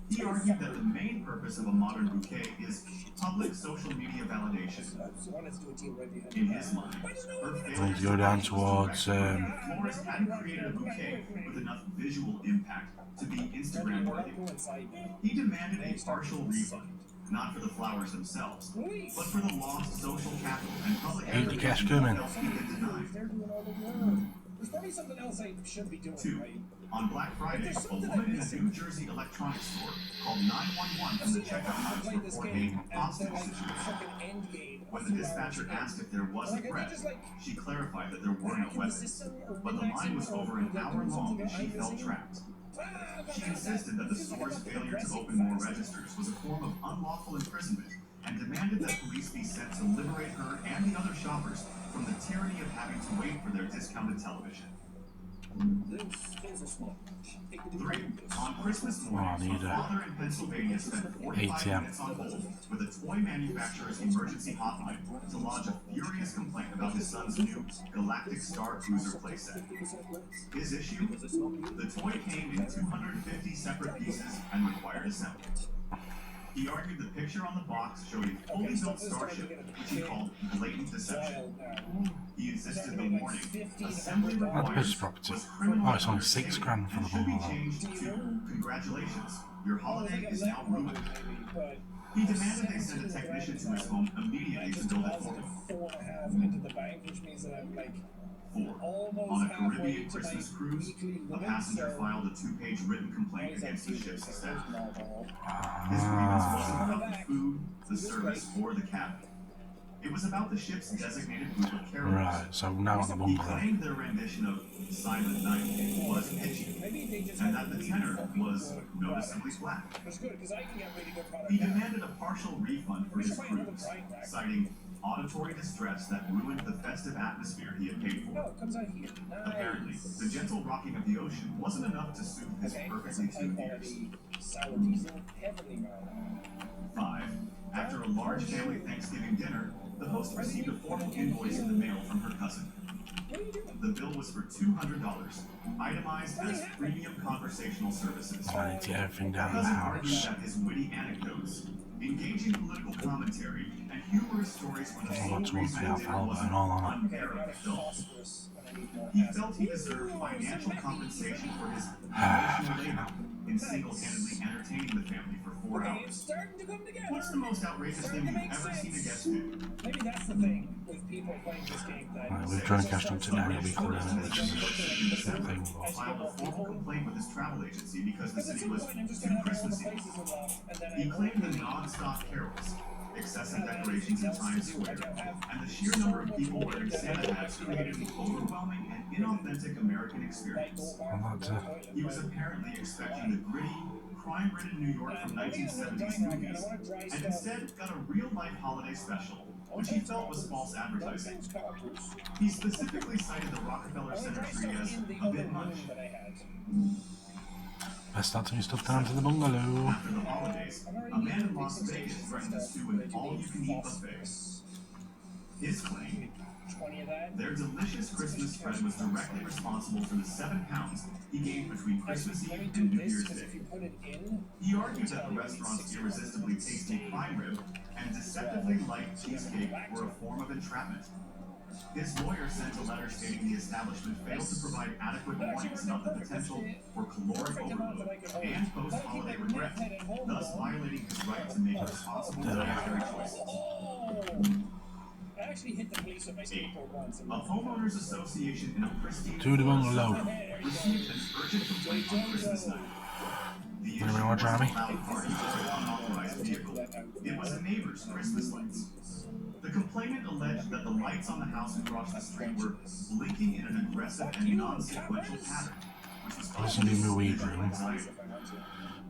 He argued that the main purpose of a modern bouquet is public social media validation. I wanted to do a deal right behind In your his back. mind, her I failure need to go down towards the florist hadn't created a bouquet with enough visual impact to be Instagram worthy. Go inside. He demanded a partial refund, not for the flowers themselves, but for the lost social capital and public Eat the cash coming. else he'd been denied. They're doing all the work. There's probably something else I should be doing, 2. right? On Black Friday, a woman in a New Jersey electronics store called 911 from the checkout I house played this reporting game a and hostage then like situation. fucking end game. When the dispatcher asked if there was a Like, are they threat, just like she clarified that there were no hacking the weapons. system or But the line was min-maxing or over an they're hour doing long something as she that I'm felt missing? trapped. She insisted that the store's failure to open more registers was a form of unlawful imprisonment and demanded that police be sent to liberate her and the other shoppers from the tyranny of having to wait for their discounted television. 3. On Christmas morning, Oh, I need a a father in Pennsylvania spent 45 ATM. minutes on hold with a toy manufacturer's emergency hotline to lodge a furious his complaint about his son's new Galactic Star Cruiser playset. His issue? The toy came in 250 separate pieces and required assembly. He argued the picture on the box showed a fully built starship, which he called blatant deception. He insisted the warning, assembly That's required, his property. was criminal Oh, it's only activity £6 grand for and the should be bungalow. changed to congratulations, your holiday is now ruined. He demanded they send a technician to his home immediately to build it for him. 4.5 into the bank, which means that I'm like 4. On a Caribbean Christmas cruise, a passenger filed a 2-page written complaint against the ship's staff. His grievance wasn't about the food, the service, or the cabin. It was about the ship's designated group of carriers. Right, so now at the He bungalow. claimed their rendition of Silent Night was pitchy, and that the tenor was noticeably flat. It's good because I can get really good product. He demanded a partial refund for his cruise, citing auditory distress that ruined the festive atmosphere he had paid No, for. it comes out here. Apparently, the gentle rocking of the ocean wasn't enough to soothe his perfectly tuned ears. Sour diesel, heavily man. 5. After a large family Thanksgiving dinner, the host received a formal invoice in the mail from her cousin. What are you doing? The bill was for $200, itemized as premium conversational services. I need to get everything down in the Cousin argued house. that his witty anecdotes, engaging political commentary, and humorous stories were the I sole want to reason pay the off dinner Albert wasn't and all on it. unparalleled film. Phosphorus, and I need more He acid. felt he deserved financial compensation for his Ah, emotional fucking labor hell. in single-handedly entertaining the family for 4 Okay, hours. it's starting to come together. What's the most outrageous thing you've ever seen a guest do? Maybe that's the thing with people playing this game that Right, we've drunk cash on today, we'll be clearing it, which is a thing. Filed a formal complaint with his travel agency because the because at city some was point I'm just too gonna have all the Christmassy. places unlocked and then He claimed the non-stop carols, excessive decorations in Times Square, and the sheer number of people wearing Santa hats created an overwhelming and inauthentic American experience. I'd like to. He was apparently expecting the gritty, crime-ridden New York from 1970s movies, and instead got a real-life holiday special, which he felt was false advertising. He specifically cited the Rockefeller Center tree as a bit much. Best start to be stuff down to the bungalow. After the holidays, a man in Las Vegas threatened to sue an all-you-can-eat buffet. His claim, 20 of that. their delicious Christmas spread was directly responsible for the 7 pounds he gained between Christmas Let me Eve do and New this Year's because Day. if you put it in, He argued that the restaurant's irresistibly tasty prime rib and deceptively light cheesecake were a form of entrapment. His lawyer sent a letter stating the establishment failed to provide adequate warnings about the potential for caloric overload and post-holiday regret, thus violating his right to make responsible dietary choices. oh, I actually hit the police with my 8. skateboard once. A homeowners association in a pristine To the bungalow. received an urgent complaint on Christmas night. The issue Anyone want to try me? was a loud party with an unauthorized vehicle. It was a neighbor's Christmas lights. The complainant alleged that the lights on the house across the street were blinking in an aggressive and non-sequential pattern, which was This will be my weed room. anxiety.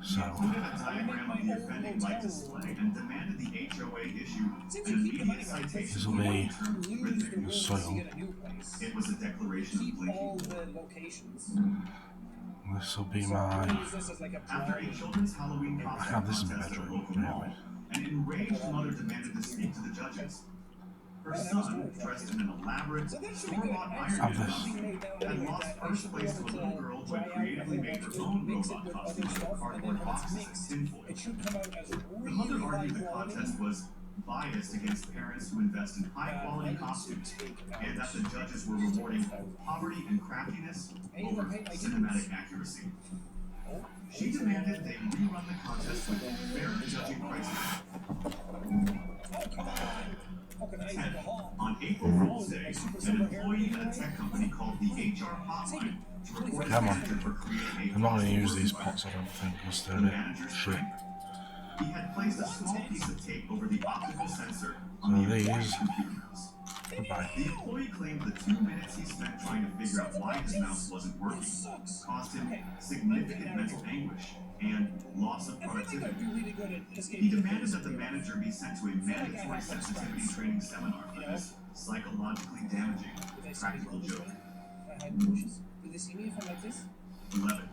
He So, included a diagram of the offending light display and demanded the HOA issue an immediate citation This'll for be long-term rhythmic use. soil. It was a declaration of Keep all blinking. the locations. this will be So my. use this as like a After a children's Halloween I costume have this in my contest at a bedroom. local mall, an enraged mother demanded to speak to the judges. Her son, dressed in an elaborate, store-bought Have iron this. man, had lost first place to a little girl who had creatively made her own robot costume out of cardboard boxes and tinfoil. It should come out as The really mother high argued the quality. contest was biased against parents who invest in high-quality costumes, and that the judges were rewarding poverty and craftiness over cinematic accuracy. She demanded they rerun the contest with fair judging criteria. Oh, come on! Fucking ice in 10. the hall. On April Fool's Day, an employee at a tech company called the HR Hotline to report his Come on. manager for creating a I'm not going to use possible these spy. pots, I don't think, because they're The a bit manager's shit. friend. He had placed a small piece of tape over the optical sensor on So the these- employee's computer mouse. Goodbye. The employee claimed the 2 minutes he spent trying to figure out why his mouse wasn't working caused him significant mental anguish and loss of I feel like productivity. I'd be really good at He escaping. demanded that the manager be sent to a mandatory sensitivity training seminar for this psychologically damaging practical joke. I hide bushes. Do they see me if I'm like this? 11.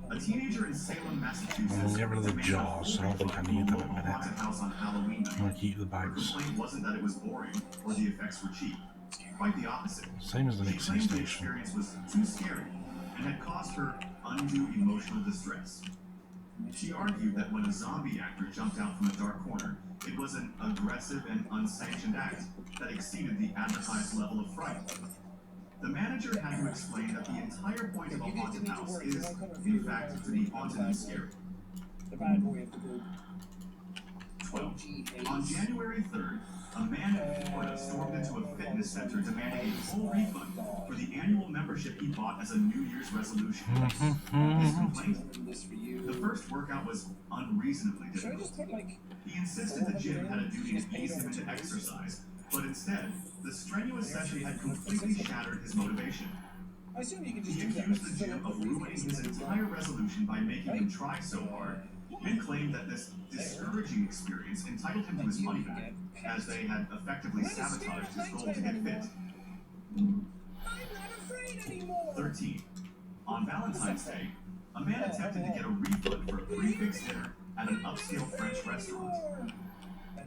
A teenager in Salem, I'm Massachusetts. gonna get rid of the jaws. I don't think I need them at the minute. Haunted house on Halloween I'm gonna keep the Her bags. complaint wasn't that it was boring or the effects were cheap. Quite the opposite. Same as the She Nixie claimed the station. experience was too scary and had caused her undue emotional distress. She argued that when a zombie actor jumped out from a dark corner, it was an aggressive and unsanctioned act that exceeded the advertised level of fright. The manager had to explain that the entire point of a haunted house is, in fact, to be haunted and scary. The bad boy of the group. 12. On January 3rd, a man in Florida stormed into a fitness center demanding a full refund for the annual membership he bought as a New Year's resolution. His complaint? The first workout was unreasonably Should I difficult. just put like He insisted the gym had a duty to ease him into exercise, but instead, the strenuous session had completely shattered his motivation. I assume you can just He do that. accused the gym of ruining his entire resolution by making him try so hard, and claimed that this discouraging experience entitled him to his money back, as they had effectively sabotaged his goal to get fit. I'm not afraid anymore. 13. On Valentine's Day, a man attempted to get a refund for a prix dinner at an upscale French restaurant.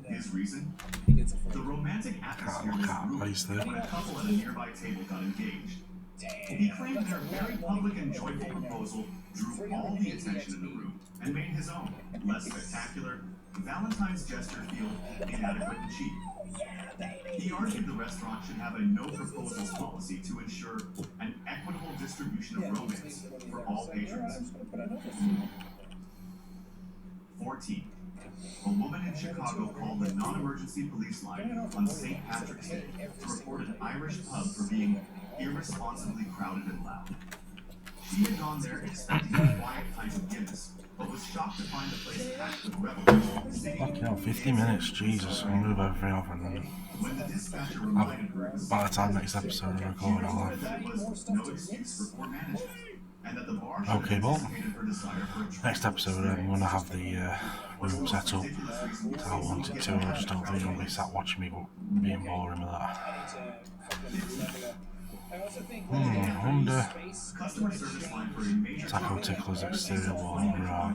His reason? He gets afraid. The romantic atmosphere was ruined Place there. when a couple at a nearby table got engaged. He claimed their very public and joyful proposal drew all the attention in the room and made his own, less spectacular, Valentine's gesture feel inadequate and cheap. He argued the restaurant should have a no proposals policy to ensure an equitable distribution of romance for all patrons. 14. A woman in Chicago called the non-emergency police line on St. Patrick's Day to report an Irish pub for being irresponsibly crowded and loud. She had gone there expecting a quiet pint of Guinness, but was shocked to find the place packed with revelers singing. Fucking hell, 50 minutes, Jesus. I'll move everything off and then When the dispatcher reminded her it was by the time next episode I record, I'll that have. it was no excuse for poor management, and that the bar should Okay, have well, anticipated her desire for a next episode I'm going to have the room set up as I want it to. I just don't think you're going to be sat watching me being boring with that. I wonder. customer service line for a major Taco Tickler's exterior wall, right.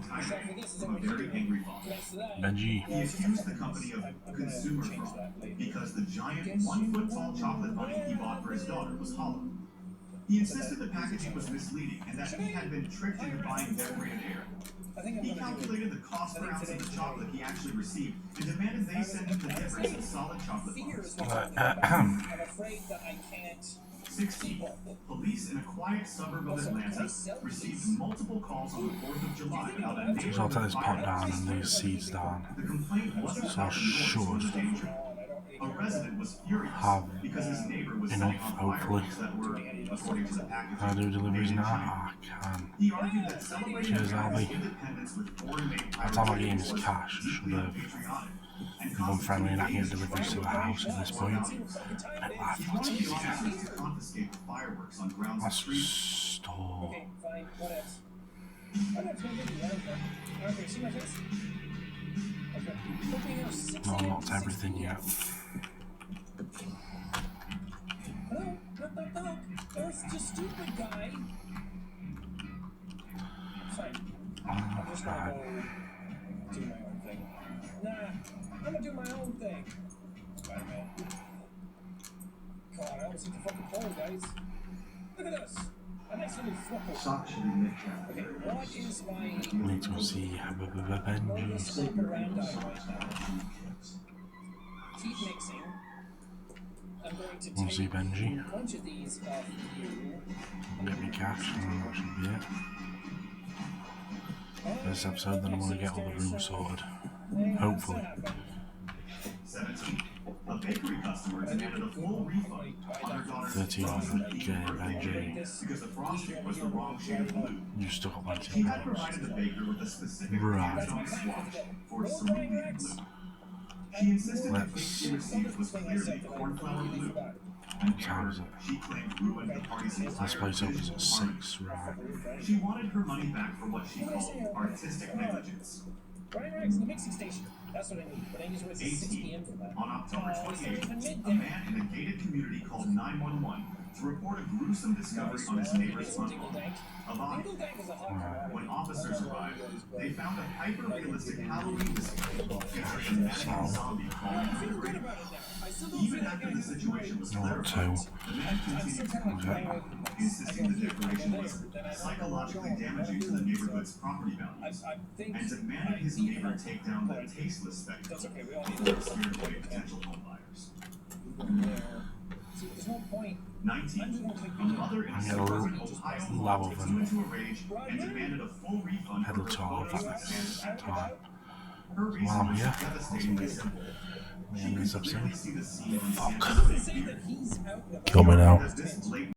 from a very angry father. Benji. He accused the company of consumer fraud because the giant 1-foot-tall chocolate bunny he bought for his daughter was hollow. He insisted the packaging was misleading and that he had been tricked into buying decorated air. He calculated the cost per ounce of the chocolate he actually received and demanded they send him the difference in solid chocolate bars. I'm afraid that I can't. 16. Police in a quiet suburb of Atlanta received multiple calls on the 4th of July about a neighborhood So I'll take this pot fire down accident. and these seeds down. The complaint wasn't So I about the noise should or the danger. A resident was furious have because his neighbor was enough, setting off hopefully. fireworks that were, according to the Can I packaging, do deliveries made in now? China. I can. He argued that celebrating Cheers, America's Albie. independence with foreign-made By the time I get pirates his was cash, I should deeply have unpatriotic and been friendly and I can get constituted deliveries to the house at this point. Make life He a lot wanted the easier. officers to confiscate the fireworks on grounds of Let's treason. store. Okay, fine, what else? I'm not going to do that. Okay, see my face? Okay. Okay, now 6 No, a.m. not everything yet. Hello? Knock, knock, knock. Earth's just stupid, guy. Fine. I'm just gonna go do my own thing. Nah, I'm gonna do my own thing. Spider-Man. God, I almost hit the fucking pole, guys. Look at this. A nice little fluffle. Socks should be mixed out. Okay, what is my Need to see Benji. modus operandi right now? Keep mixing. I'm going to Want to see take Benji? a bunch of these off you. Get me cash and that should be it. This episode, then I'm going to get all the rooms sorted. Hopefully. 17. A bakery customer demanded a full refund on her daughter's 1300 frosted K, birthday Benji. cake because the frosting was the wrong shade of blue. You stuck up my She had tickles. provided the baker with a specific Right. Amazon swatch for cerulean blue. She insisted the cake she received was clearly cornflower blue. An error she claimed ruined the party's entire This place opens visual at harmony. 6, right? She wanted her money back for what she called artistic negligence. Brian Rex, the mixing station. That's what I need. But I need to wait till 6 p.m. 18. for that. On October Oh, it's not 28th, even a midday. man in a gated community called 911 to report a gruesome discovery on his neighbor's front lawn. A body. When officers arrived, they found a hyper-realistic Halloween display featuring a maddening zombie crawling through the grave. Even after the situation was clarified, the man continued to complain, insisting the decoration was psychologically damaging to the neighborhood's property values, and demanded his neighbor take down the tasteless spectacle before it scared away potential home buyers. 19. A mother in a suburban Ohio flew into a rage and demanded a full refund for her photos with Santa's hat. Her reason was devastatingly simple. She could clearly see the scene on Santa's fake beard. Kill me now. Does this blatant